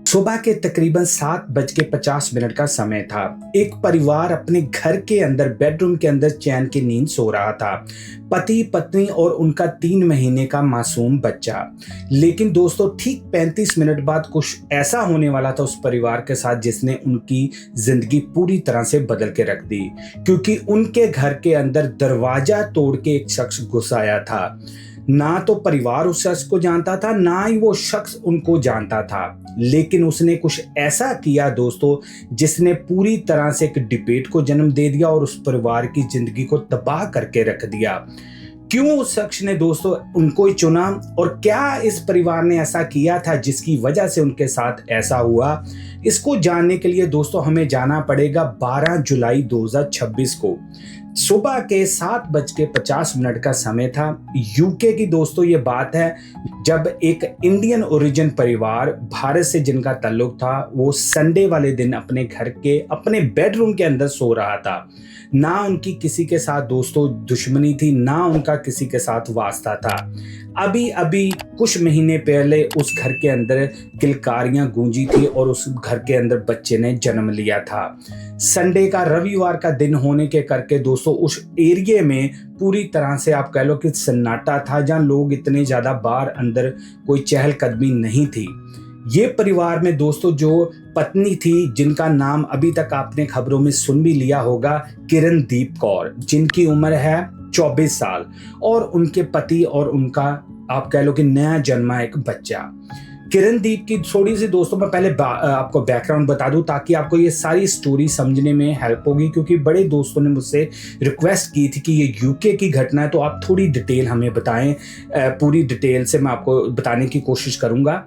सुबह के तकरीबन 7:50 का समय था। एक परिवार अपने घर के अंदर बेडरूम के अंदर चैन की नींद सो रहा था। पति, पत्नी और उनका 3 महीने का मासूम बच्चा। लेकिन दोस्तों, ठीक 35 मिनट बाद कुछ ऐसा होने वाला था उस परिवार के साथ जिसने उनकी जिंदगी पूरी तरह से बदल के रख दी, क्योंकि उनके घर के अंदर दरवाजा तोड़ के एक शख्स घुस आया था। ना तो परिवार उस शख्स को जानता था, ना ही वो शख्स उनको जानता था, लेकिन उसने कुछ ऐसा किया दोस्तों जिसने पूरी तरह से एक डिबेट को जन्म दे दिया और उस परिवार की जिंदगी को तबाह करके रख दिया। क्यों उस शख्स ने दोस्तों उनको ही चुना और क्या इस परिवार ने ऐसा किया था जिसकी वजह से उनके साथ ऐसा हुआ, इसको जानने के लिए दोस्तों हमें जाना पड़ेगा 12 जुलाई 2026 को। सुबह के 7:50 का समय था। यूके की दोस्तों ये बात है, जब एक इंडियन ओरिजिन परिवार भारत से जिनका ताल्लुक था वो संडे वाले दिन अपने घर के अपने बेडरूम के अंदर सो रहा था। ना उनकी किसी के साथ दोस्तों दुश्मनी थी, ना उनका किसी के साथ वास्ता था। अभी अभी कुछ महीने पहले उस घर के अंदर किलकारियां गूंजी थी और उस घर के अंदर बच्चे ने जन्म लिया था। संडे का, रविवार का दिन होने के करके दोस्तों उस एरिया में पूरी तरह से आप कह लो कि सन्नाटा था, जहां लोग इतने ज्यादा बाहर अंदर कोई चहलकदमी नहीं थी। ये परिवार में दोस्तों जो पत्नी थी, जिनका नाम अभी तक आपने खबरों में सुन भी लिया होगा, किरणदीप कौर, जिनकी उम्र है 24 साल, और उनके पति और उनका आप कह लो कि नया जन्मा एक बच्चा। किरणदीप की थोड़ी सी दोस्तों मैं पहले आपको बैकग्राउंड बता दूं ताकि आपको ये सारी स्टोरी समझने में हेल्प होगी, क्योंकि बड़े दोस्तों ने मुझसे रिक्वेस्ट की थी कि ये यूके की घटना है तो आप थोड़ी डिटेल हमें बताएं। पूरी डिटेल से मैं आपको बताने की कोशिश करूंगा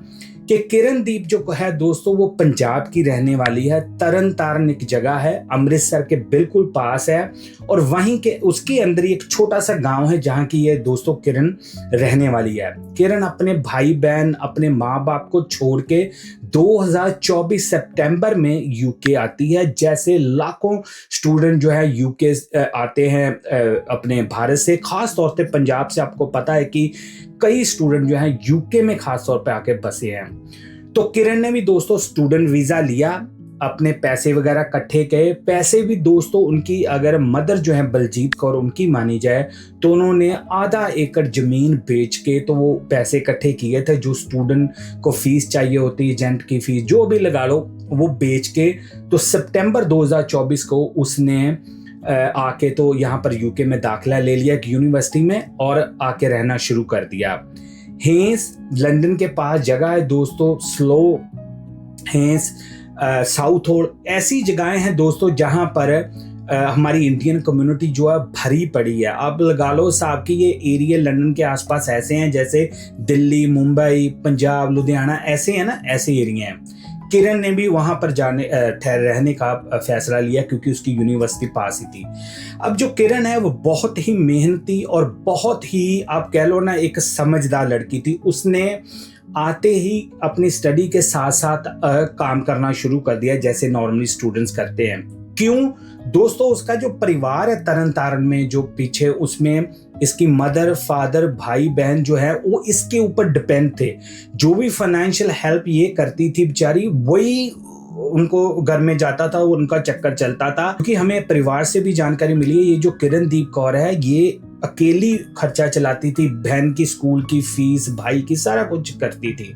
कि किरणदीप जो है दोस्तों वो पंजाब की रहने वाली है। तरन तारण एक जगह है, अमृतसर के बिल्कुल पास है, और वहीं के उसके अंदर एक छोटा सा गांव है जहां की ये दोस्तों किरण रहने वाली है। किरण अपने भाई बहन, अपने माँ बाप को छोड़ के 2024 सितंबर में यूके आती है। जैसे लाखों स्टूडेंट जो है यूके आते हैं अपने भारत से, खास तौर पे पंजाब से। आपको पता है कि कई स्टूडेंट जो हैं यूके में खास तौर पे आके बसे हैं। तो किरण ने भी दोस्तों स्टूडेंट वीजा लिया, अपने पैसे वगैरह इकट्ठे किए। पैसे भी दोस्तों उनकी अगर मदर जो है बलजीत कौर उनकी मानी जाए तो उन्होंने आधा एकड़ जमीन बेच के तो वो पैसे इकट्ठे किए थे जो स्टूडेंट को फीस चाहिए होती है, एजेंट की फीस जो भी लगा लो, वो बेच के तो सितंबर 2024 को उसने आके तो यहाँ पर यूके में दाखिला ले लिया एक यूनिवर्सिटी में और आके रहना शुरू कर दिया। हेंस लंदन के पास जगह है दोस्तों, स्लो हेंस, साउथ होल, ऐसी जगहें हैं दोस्तों जहां पर हमारी इंडियन कम्युनिटी जो है भरी पड़ी है। अब लगा लो साहब कि ये एरिया लंदन के आसपास ऐसे हैं जैसे दिल्ली, मुंबई, पंजाब, लुधियाना, ऐसे हैं ना, ऐसे एरिया हैं। किरण ने भी वहां पर रहने का फैसला लिया क्योंकि उसकी यूनिवर्सिटी पास ही थी। अब जो किरण है वो बहुत ही मेहनती और बहुत ही आप कह लो ना एक समझदार लड़की थी। उसने आते ही अपनी स्टडी के साथ साथ काम करना शुरू कर दिया जैसे नॉर्मली स्टूडेंट्स करते हैं। क्यों दोस्तों, उसका जो परिवार है तरन तारण में जो पीछे, उसमें इसकी मदर, फादर, भाई बहन जो है वो इसके ऊपर डिपेंड थे। जो भी फाइनेंशियल हेल्प ये करती थी बेचारी, वही उनको घर में जाता था, वो उनका चक्कर चलता था। क्योंकि हमें परिवार से भी जानकारी मिली है, ये जो किरणदीप कौर है ये अकेली खर्चा चलाती थी, बहन की स्कूल की फीस, भाई की, सारा कुछ करती थी।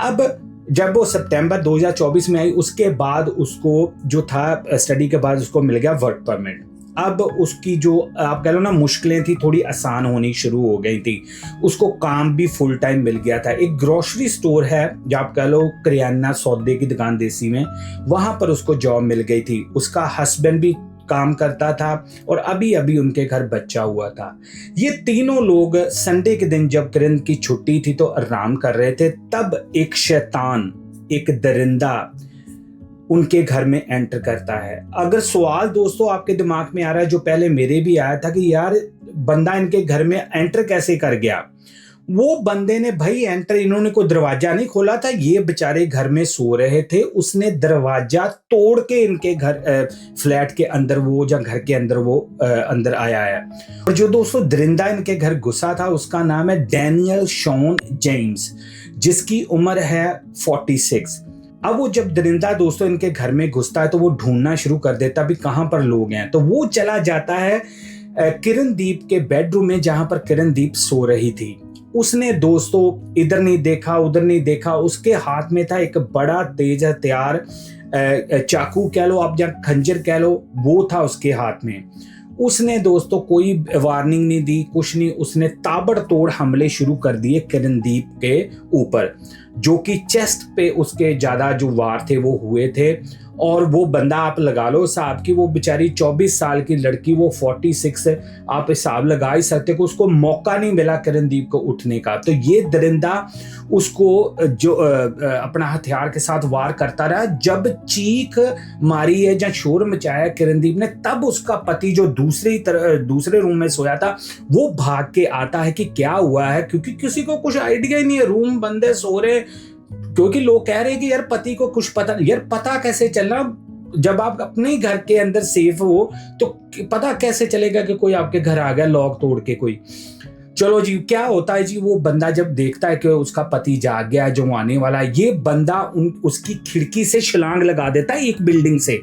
अब जब वो सितंबर 2024 में आई, उसके बाद उसको जो था स्टडी के बाद उसको मिल गया वर्क परमिट। अब उसकी जो आप कह लो ना मुश्किलें थी थोड़ी आसान होनी शुरू हो गई थी। उसको काम भी फुल टाइम मिल गया था। एक ग्रोसरी स्टोर है जो आप कह लो करियाना सौदे की दुकान देसी में, वहां पर उसको जॉब मिल गई थी। उसका हस्बैंड भी काम करता था और अभी अभी उनके घर बच्चा हुआ था। ये तीनों लोग संडे के दिन जब किरण की छुट्टी थी तो आराम कर रहे थे, तब एक शैतान, एक दरिंदा उनके घर में एंटर करता है। अगर सवाल दोस्तों आपके दिमाग में आ रहा है जो पहले मेरे भी आया था कि यार बंदा इनके घर में एंटर कैसे कर गया, वो बंदे ने भाई एंटर, इन्होंने कोई दरवाजा नहीं खोला था, ये बेचारे घर में सो रहे थे, उसने दरवाजा तोड़ के इनके घर फ्लैट के अंदर वो या घर के अंदर वो अंदर आया है। और जो दोस्तों दरिंदा इनके घर घुसा था उसका नाम है डैनियल शॉन जेम्स, जिसकी उम्र है 46। अब वो जब दरिंदा दोस्तों इनके घर में घुसता है तो वो ढूंढना शुरू कर देता भी कहाँ पर लोग हैं। तो वो चला जाता है किरणदीप के बेडरूम में जहां पर किरणदीप सो रही थी। उसने दोस्तों इधर नहीं देखा उधर नहीं देखा, उसके हाथ में था एक बड़ा तेज हथियार, चाकू कह लो आप या खंजर कह लो, वो था उसके हाथ में। उसने दोस्तों कोई वार्निंग नहीं दी, कुछ नहीं, उसने ताबड़तोड़ हमले शुरू कर दिए किरणदीप के ऊपर, जो कि चेस्ट पे उसके ज्यादा जो वार थे वो हुए थे। और वो बंदा आप लगा लो साहब की, वो बेचारी 24 साल की लड़की, वो 46, आप हिसाब लगा ही सकते कि उसको मौका नहीं मिला किरणदीप को उठने का। तो ये दरिंदा उसको जो अपना हथियार के साथ वार करता रहा। जब चीख मारी है या शोर मचाया किरणदीप ने, तब उसका पति जो दूसरे रूम में सोया था वो भाग के आता है कि क्या हुआ है, क्योंकि किसी को कुछ आइडिया ही नहीं है, रूम बंदे सो रहे, क्योंकि लोग कह रहे हैं कि यार पति को कुछ पता, यार पता कैसे चलना जब आप अपने ही घर के अंदर सेफ हो, तो पता कैसे चलेगा कि कोई आपके घर आ गया लॉक तोड़ के कोई। चलो जी, क्या होता है जी, वो बंदा जब देखता है कि उसका पति जाग गया है, जो आने वाला है, ये बंदा उसकी खिड़की से छलांग लगा देता है एक बिल्डिंग से।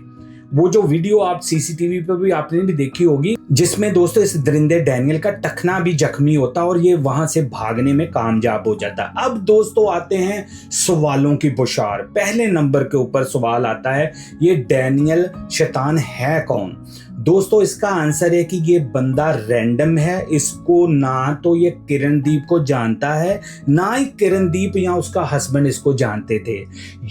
वो जो वीडियो आप सीसीटीवी पे भी आपने भी देखी होगी, जिसमें दोस्तों इस दरिंदे डैनियल का टखना भी जख्मी होता और ये वहां से भागने में कामयाब हो जाता। अब दोस्तों आते हैं सवालों की बौछार। पहले नंबर के ऊपर सवाल आता है, ये डैनियल शैतान है कौन? दोस्तों इसका आंसर है कि ये बंदा रैंडम है। इसको ना तो ये किरणदीप को जानता है, ना ही किरणदीप या उसका हस्बैंड इसको जानते थे।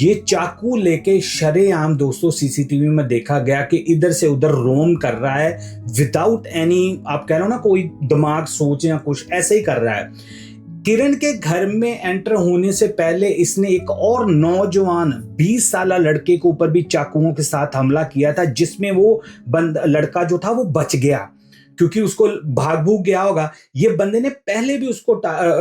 ये चाकू लेके शरेआम दोस्तों सीसीटीवी में देखा गया कि इधर से उधर रोम कर रहा है, विदाउट एनी, आप कह रहे हो ना कोई दिमाग सोच या कुछ, ऐसे ही कर रहा है। किरण के घर में एंटर होने से पहले इसने एक और नौजवान 20 साल लड़के के ऊपर भी चाकुओं के साथ हमला किया था, जिसमें वो लड़का जो था वो बच गया क्योंकि उसको भाग भूग गया होगा। ये बंदे ने पहले भी उसको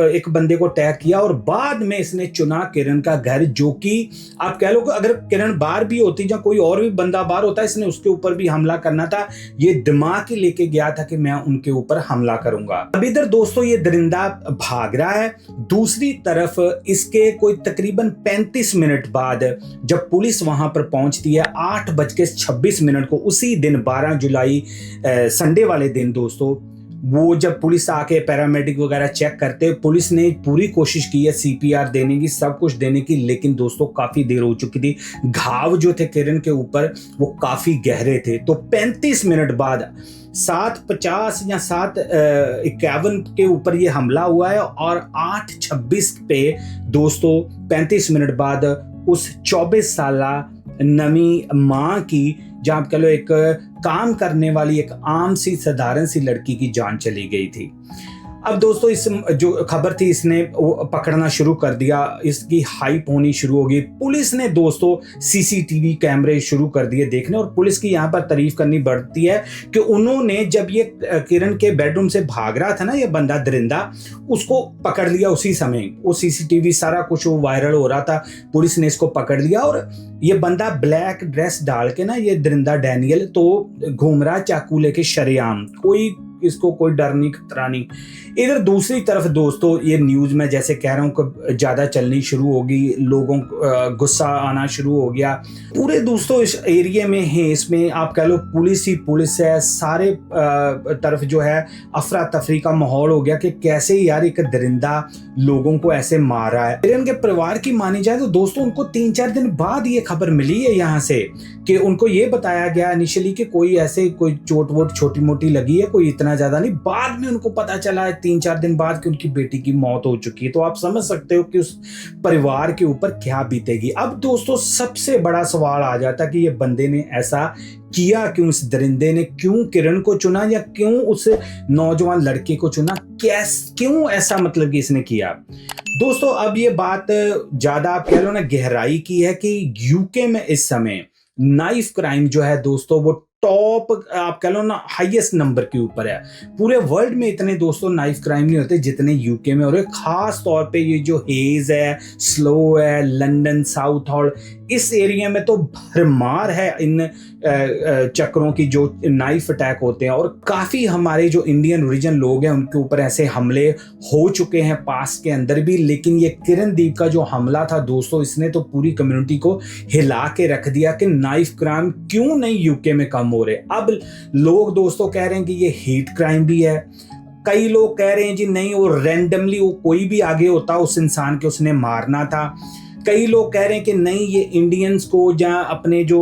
एक बंदे को अटैक किया और बाद में इसने चुना किरण का घर, जो कि आप कह लो कि अगर किरण बाहर भी होती या कोई और भी बंदा बाहर होता, इसने उसके ऊपर भी हमला करना था। ये दिमाग ही लेके गया था कि मैं उनके ऊपर हमला करूंगा। अब इधर दोस्तों ये दरिंदा भाग रहा है, दूसरी तरफ इसके कोई तकरीबन 35 मिनट बाद जब पुलिस वहां पर पहुंचती है 8:26 को, उसी दिन 12 जुलाई संडे वाले दिन दोस्तों, वो जब पुलिस आके पैरामेडिक वगैरह चेक करते, पुलिस ने पूरी कोशिश की है सीपीआर देने की, सब कुछ देने की, लेकिन दोस्तों काफी देर हो चुकी थी। घाव जो थे किरण के ऊपर वो काफी गहरे थे। तो 35 मिनट बाद 7:50 या 7:51 के ऊपर ये हमला हुआ है और 8:26 पे दोस्तों 35 मिनट बाद उस 24 साल नवी माँ की, जहां कह लो एक काम करने वाली एक आम सी साधारण सी लड़की की जान चली गई थी। अब दोस्तों इस जो खबर थी इसने पकड़ना शुरू कर दिया, इसकी हाइप होनी शुरू हो गई। पुलिस ने दोस्तों सीसीटीवी कैमरे शुरू कर दिए देखने, और पुलिस की यहाँ पर तारीफ करनी बढ़ती है कि उन्होंने जब ये किरण के बेडरूम से भाग रहा था ना ये बंदा दरिंदा, उसको पकड़ लिया उसी समय। वो सीसीटीवी सारा कुछ वो वायरल हो रहा था, पुलिस ने इसको पकड़ लिया और ये बंदा ब्लैक ड्रेस डाल के ना, ये दरिंदा डैनियल तो घूम रहा चाकू लेके शरेआम, कोई इसको कोई डर नहीं खतरा नहीं। इधर दूसरी तरफ दोस्तों ये न्यूज में जैसे कह रहा हूँ कि ज्यादा चलनी शुरू होगी, लोगों को गुस्सा आना शुरू हो गया पूरे दोस्तों इस एरिया में है। इसमें आप कह लो पुलिस ही पुलिस है, सारे तरफ जो है अफरा तफरी का माहौल हो गया कि कैसे यार एक दरिंदा लोगों को ऐसे मार रहा है। इनके परिवार की मानी जाए तो दोस्तों उनको 3-4 दिन बाद ये खबर मिली है यहाँ से कि उनको ये बताया गया इनिशियली कि कोई ऐसे कोई चोट वोट छोटी मोटी लगी है, कोई इतना ज्यादा नहीं। बाद में उनको पता चला है 3-4 दिन बाद कि उनकी बेटी की मौत हो चुकी है। तो आप समझ सकते हो कि उस परिवार के ऊपर क्या बीतेगी। अब दोस्तों सबसे बड़ा सवाल आ जाता कि ये बंदे ने ऐसा किया क्यों, इस दरिंदे ने क्यों किरण को चुना या क्यों उस नौजवान लड़के को चुना, क्यों ऐसा मतलब कि इसने किया। दोस्तों अब ये बात ज्यादा आप कह लो ना गहराई की है कि यूके में इस समय नाइफ क्राइम जो है दोस्तों वो टॉप आप कह लो ना हाईएस्ट नंबर के ऊपर है। पूरे वर्ल्ड में इतने दोस्तों नाइफ क्राइम नहीं होते जितने यूके में हो रहे। खास तौर पे ये जो हेज है, स्लो है, लंदन, साउथ हॉल, इस एरिया में तो भरमार है इन चक्रों की जो नाइफ अटैक होते हैं। और काफ़ी हमारे जो इंडियन ओरिजिन लोग हैं उनके ऊपर ऐसे हमले हो चुके हैं पास के अंदर भी। लेकिन ये किरणदीप का जो हमला था दोस्तों, इसने तो पूरी कम्युनिटी को हिला के रख दिया कि नाइफ क्राइम क्यों नहीं यूके में कम हो रहे। अब लोग दोस्तों कह रहे हैं कि ये हेट क्राइम भी है। कई लोग कह रहे हैं जी नहीं, वो रैंडमली वो कोई भी आगे होता उस इंसान के उसने मारना था। कई लोग कह रहे हैं कि नहीं, ये इंडियंस को या अपने जो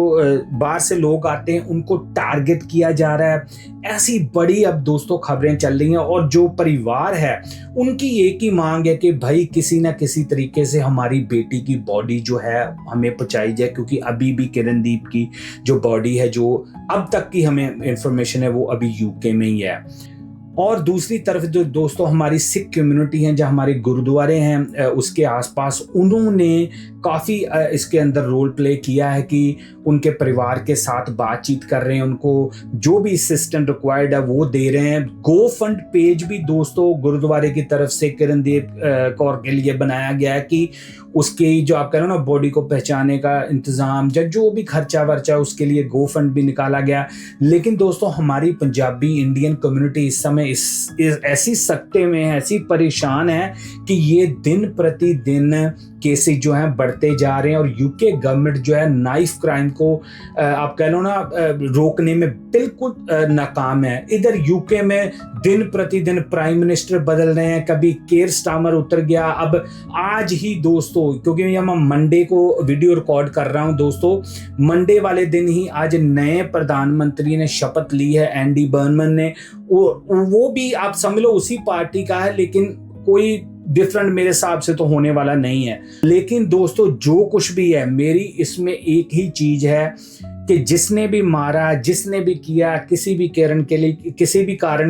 बाहर से लोग आते हैं उनको टारगेट किया जा रहा है। ऐसी बड़ी अब दोस्तों खबरें चल रही हैं। और जो परिवार है उनकी एक ही मांग है कि भाई किसी ना किसी तरीके से हमारी बेटी की बॉडी जो है हमें पहुंचाई जाए, क्योंकि अभी भी किरणदीप की जो बॉडी है, जो अब तक की हमें इंफॉर्मेशन है, वो अभी यूके में ही है। और दूसरी तरफ जो दोस्तों हमारी सिख कम्युनिटी है, जो हमारे गुरुद्वारे हैं उसके आसपास, उन्होंने काफ़ी इसके अंदर रोल प्ले किया है कि उनके परिवार के साथ बातचीत कर रहे हैं, उनको जो भी असिस्टेंट रिक्वायर्ड है वो दे रहे हैं। गो फंड पेज भी दोस्तों गुरुद्वारे की तरफ से किरणदीप कौर के लिए बनाया गया है कि उसके जो आप कह रहे हो ना बॉडी को पहचाने का इंतज़ाम या जो भी खर्चा वर्चा उसके लिए गो फंड भी निकाला गया। लेकिन दोस्तों हमारी पंजाबी इंडियन कम्युनिटी इस समय इस ऐसी सकते में है, ऐसी परेशान है कि ये दिन प्रतिदिन केसेस जो हैं बढ़ते जा रहे हैं। और यूके गवर्नमेंट जो है नाइफ क्राइम को आप कह लो ना रोकने में बिल्कुल नाकाम है। इधर यूके में दिन प्रतिदिन प्राइम मिनिस्टर बदल रहे हैं, कभी केयर स्टामर उतर गया। अब आज ही दोस्तों, क्योंकि मैं मंडे को वीडियो रिकॉर्ड कर रहा हूं दोस्तों, मंडे वाले दिन ही आज नए प्रधानमंत्री ने शपथ ली है, एंडी बर्नमन ने। वो भी आप समझ लो उसी पार्टी का है, लेकिन कोई डिफरेंट मेरे हिसाब से तो होने वाला नहीं है। लेकिन दोस्तों जो कुछ भी है, मेरी इसमें एक ही चीज है कि जिसने भी मारा, जिसने भी किया, किसी भी कारण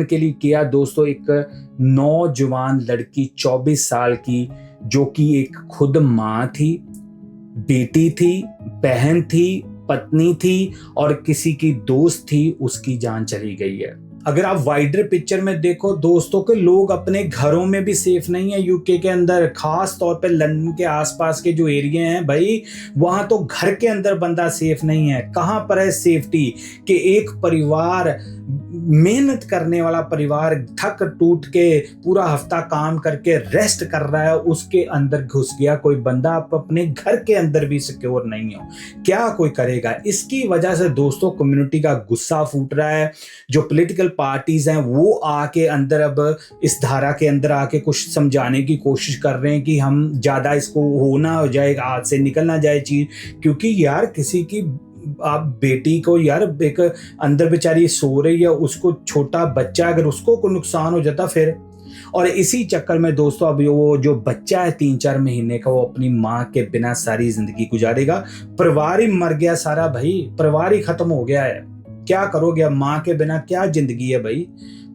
के लिए किया दोस्तों, एक नौजवान लड़की 24 साल की, जो कि एक खुद माँ थी, बेटी थी, बहन थी, पत्नी थी और किसी की दोस्त थी, उसकी जान चली गई है। अगर आप वाइडर पिक्चर में देखो दोस्तों के लोग अपने घरों में भी सेफ नहीं है यूके के अंदर। खास तौर पे लंदन के आसपास के जो एरिया हैं भाई, वहां तो घर के अंदर बंदा सेफ नहीं है। कहां पर है सेफ्टी कि एक परिवार, मेहनत करने वाला परिवार, थक टूट के पूरा हफ्ता काम करके रेस्ट कर रहा है, उसके अंदर घुस गया कोई बंदा। आप अपने घर के अंदर भी सिक्योर नहीं हो, क्या कोई करेगा? इसकी वजह से दोस्तों कम्युनिटी का गुस्सा फूट रहा है। जो पॉलिटिकल पार्टीज हैं वो आके अंदर अब इस धारा के अंदर आके कुछ समझाने की कोशिश कर रहे हैं कि हम ज़्यादा इसको होना हो जाए, हाथ से निकल ना जाए चीज़। क्योंकि यार किसी की आप बेटी को, यार एक अंदर बेचारी सो रही है, उसको छोटा बच्चा, अगर उसको कोई नुकसान हो जाता फिर। और इसी चक्कर में दोस्तों अब वो जो बच्चा है 3-4 महीने का, वो अपनी माँ के बिना सारी जिंदगी गुजारेगा। परिवार ही मर गया सारा भाई, परिवार ही खत्म हो गया है। क्या करोगे? माँ के बिना क्या जिंदगी है भाई,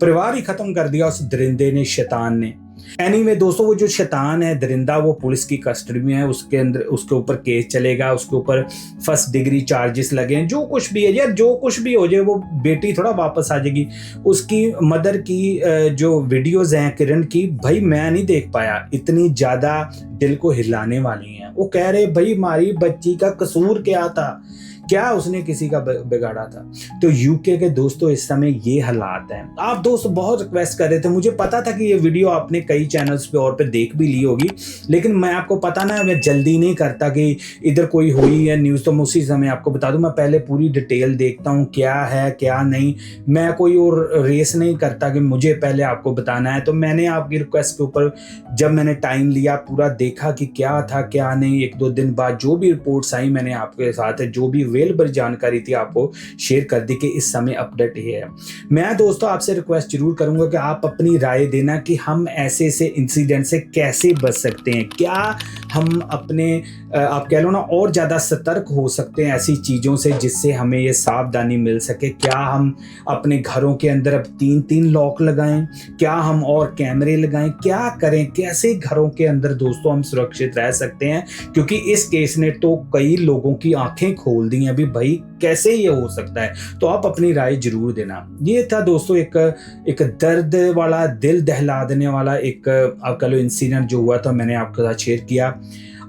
परिवार ही खत्म कर दिया उस दरिंदे ने, शैतान ने। एनीवे दोस्तों, वो जो शैतान है दरिंदा, वो पुलिस की कस्टडी में है। उसके अंदर उसके ऊपर केस चलेगा, उसके ऊपर फर्स्ट डिग्री चार्जेस लगे हैं। जो कुछ भी है यार, जो कुछ भी हो जाए, वो बेटी थोड़ा वापस आ जाएगी। उसकी मदर की जो वीडियोज हैं किरण की, भाई मैं नहीं देख पाया, इतनी ज्यादा दिल को हिलाने वाली हैं। वो कह रहे भाई हमारी बच्ची का कसूर क्या था, क्या उसने किसी का बिगाड़ा था? तो यूके के दोस्तों इस समय ये हालात हैं। आप दोस्त बहुत रिक्वेस्ट कर रहे थे, मुझे पता था कि ये वीडियो आपने कई चैनल्स पे और पे देख भी ली होगी, लेकिन मैं आपको पता ना, मैं जल्दी नहीं करता कि इधर कोई हुई है न्यूज़ तो मैं उसी समय आपको बता दूं। मैं पहले पूरी डिटेल देखता हूँ क्या है क्या नहीं। मैं कोई और रेस नहीं करता कि मुझे पहले आपको बताना है। तो मैंने आपकी रिक्वेस्ट के ऊपर जब मैंने टाइम लिया, पूरा देखा कि क्या था क्या नहीं। 1-2 दिन बाद जो भी रिपोर्ट्स आई, मैंने आपके साथ जो भी अवेलेबल जानकारी थी आपको शेयर कर दी कि इस समय अपडेट ये है। मैं दोस्तों आपसे रिक्वेस्ट जरूर करूंगा कि आप अपनी राय देना कि हम ऐसे इंसिडेंट से कैसे बच सकते हैं। क्या हम अपने आप कह लो ना और ज़्यादा सतर्क हो सकते हैं ऐसी चीज़ों से जिससे हमें ये सावधानी मिल सके? क्या हम अपने घरों के अंदर अब 3-3 लॉक लगाएं? क्या हम और कैमरे लगाएं? क्या करें? कैसे घरों के अंदर दोस्तों हम सुरक्षित रह सकते हैं? क्योंकि इस केस ने तो कई लोगों की आंखें खोल दी हैं अभी भाई कैसे ये हो सकता है। तो आप अपनी राय जरूर देना। ये था दोस्तों एक दर्द वाला, दिल दहला देने वाला एक आप कह लो इंसिडेंट जो हुआ था, मैंने आपके साथ शेयर किया।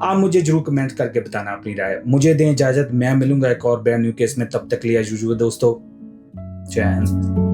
आप मुझे जरूर कमेंट करके बताना अपनी राय। मुझे दें इजाजत, मैं मिलूंगा एक और ब्रांड न्यू केस में। तब तक लिया यूजुअल दोस्तों, जय हिंद।